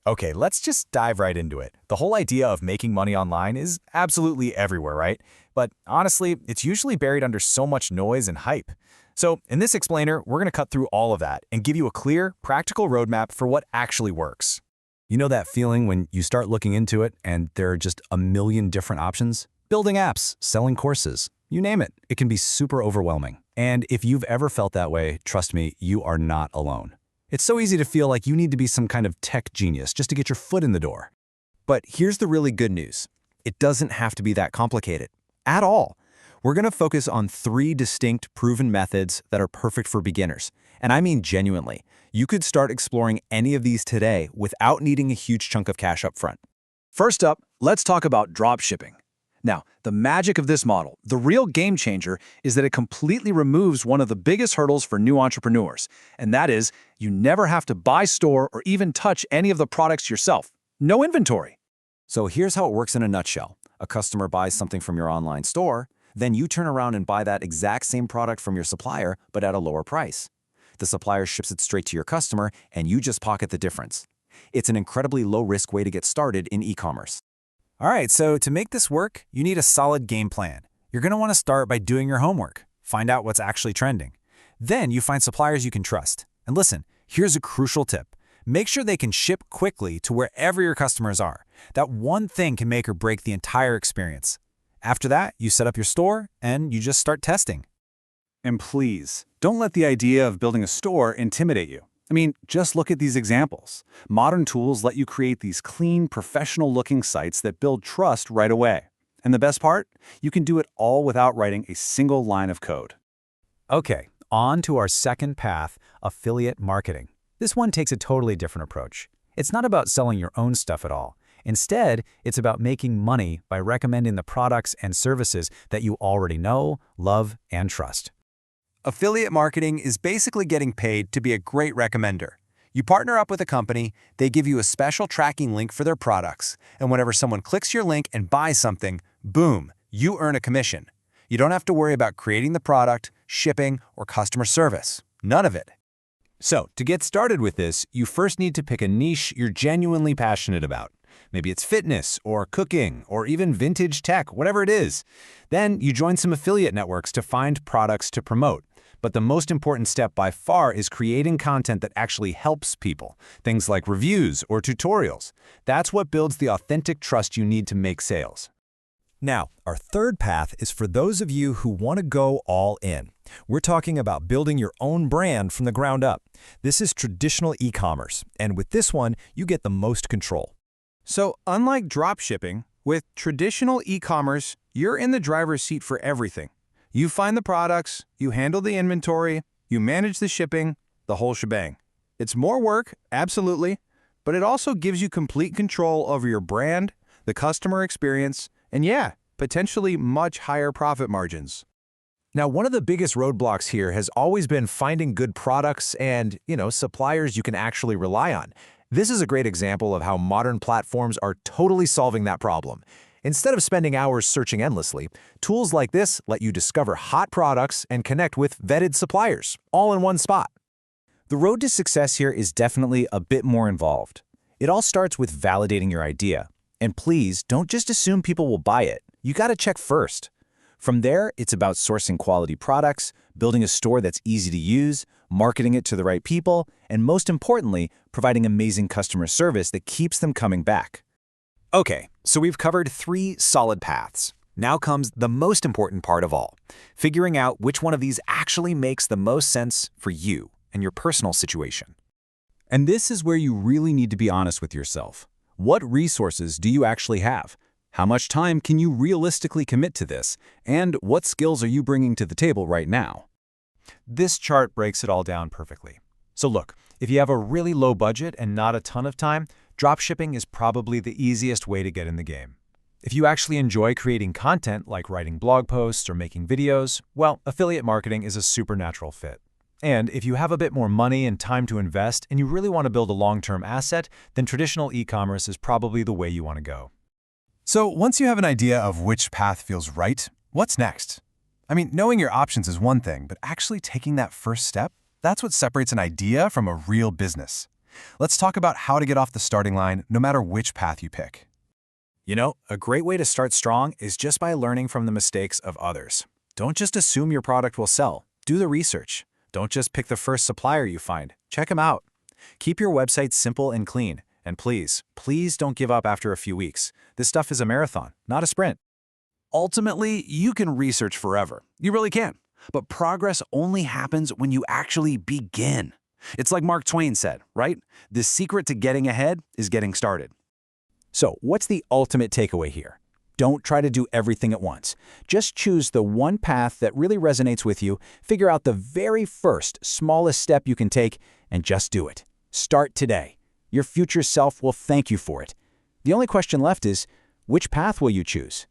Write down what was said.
Okay, let's just dive right into it. The whole idea of making money online is absolutely everywhere, right? But honestly, it's usually buried under so much noise and hype. So in this explainer, we're going to cut through all of that and give you a clear, practical roadmap for what actually works. You know that feeling when you start looking into it and there are just a million different options? Building apps, selling courses, you name it. It can be super overwhelming. And if you've ever felt that way, trust me, you are not alone. It's so easy to feel like you need to be some kind of tech genius just to get your foot in the door. But here's the really good news. It doesn't have to be that complicated at all. We're going to focus on 3 distinct proven methods that are perfect for beginners. And I mean genuinely. You could start exploring any of these today without needing a huge chunk of cash up front. First up, let's talk about dropshipping. Now, the magic of this model, the real game changer, is that it completely removes one of the biggest hurdles for new entrepreneurs, and that is you never have to buy, store, or even touch any of the products yourself. No inventory. So here's how it works in a nutshell. A customer buys something from your online store, then you turn around and buy that exact same product from your supplier, but at a lower price. The supplier ships it straight to your customer, and you just pocket the difference. It's an incredibly low-risk way to get started in e-commerce. All right, so to make this work, you need a solid game plan. You're going to want to start by doing your homework. Find out what's actually trending. Then you find suppliers you can trust. And listen, here's a crucial tip. Make sure they can ship quickly to wherever your customers are. That one thing can make or break the entire experience. After that, you set up your store and you just start testing. And please, don't let the idea of building a store intimidate you. I mean, just look at these examples. Modern tools let you create these clean, professional-looking sites that build trust right away. And the best part? You can do it all without writing a single line of code. Okay, on to our second path, affiliate marketing. This one takes a totally different approach. It's not about selling your own stuff at all. Instead, it's about making money by recommending the products and services that you already know, love, and trust. Affiliate marketing is basically getting paid to be a great recommender. You partner up with a company, they give you a special tracking link for their products, and whenever someone clicks your link and buys something, boom, you earn a commission. You don't have to worry about creating the product, shipping, or customer service. None of it. So, to get started with this, you first need to pick a niche you're genuinely passionate about. Maybe it's fitness, or cooking, or even vintage tech, whatever it is. Then you join some affiliate networks to find products to promote. But the most important step by far is creating content that actually helps people, things like reviews or tutorials. That's what builds the authentic trust you need to make sales. Now, our third path is for those of you who want to go all in. We're talking about building your own brand from the ground up. This is traditional e-commerce, and with this one, you get the most control. So, unlike dropshipping, with traditional e-commerce, you're in the driver's seat for everything. You find the products, you handle the inventory, you manage the shipping, the whole shebang. It's more work, absolutely, but it also gives you complete control over your brand, the customer experience, and yeah, potentially much higher profit margins. Now, one of the biggest roadblocks here has always been finding good products and, suppliers you can actually rely on. This is a great example of how modern platforms are totally solving that problem. Instead of spending hours searching endlessly, tools like this let you discover hot products and connect with vetted suppliers, all in one spot. The road to success here is definitely a bit more involved. It all starts with validating your idea. And please, don't just assume people will buy it. You gotta check first. From there, it's about sourcing quality products, building a store that's easy to use, marketing it to the right people, and most importantly, providing amazing customer service that keeps them coming back. Okay, so we've covered 3 solid paths. Now comes the most important part of all, figuring out which one of these actually makes the most sense for you and your personal situation. And this is where you really need to be honest with yourself. What resources do you actually have? How much time can you realistically commit to this? And what skills are you bringing to the table right now? This chart breaks it all down perfectly. So look, if you have a really low budget and not a ton of time, dropshipping is probably the easiest way to get in the game. If you actually enjoy creating content like writing blog posts or making videos, well, affiliate marketing is a supernatural fit. And if you have a bit more money and time to invest and you really want to build a long-term asset, then traditional e-commerce is probably the way you want to go. So once you have an idea of which path feels right, what's next? I mean, knowing your options is one thing, but actually taking that first step, that's what separates an idea from a real business. Let's talk about how to get off the starting line no matter which path you pick. You know, a great way to start strong is just by learning from the mistakes of others. Don't just assume your product will sell. Do the research. Don't just pick the first supplier you find. Check them out. Keep your website simple and clean. And please, please don't give up after a few weeks. This stuff is a marathon, not a sprint. Ultimately, you can research forever. You really can. But progress only happens when you actually begin. It's like Mark Twain said, right? The secret to getting ahead is getting started. So, what's the ultimate takeaway here? Don't try to do everything at once. Just choose the one path that really resonates with you, figure out the very first, smallest step you can take, and just do it. Start today. Your future self will thank you for it. The only question left is, which path will you choose?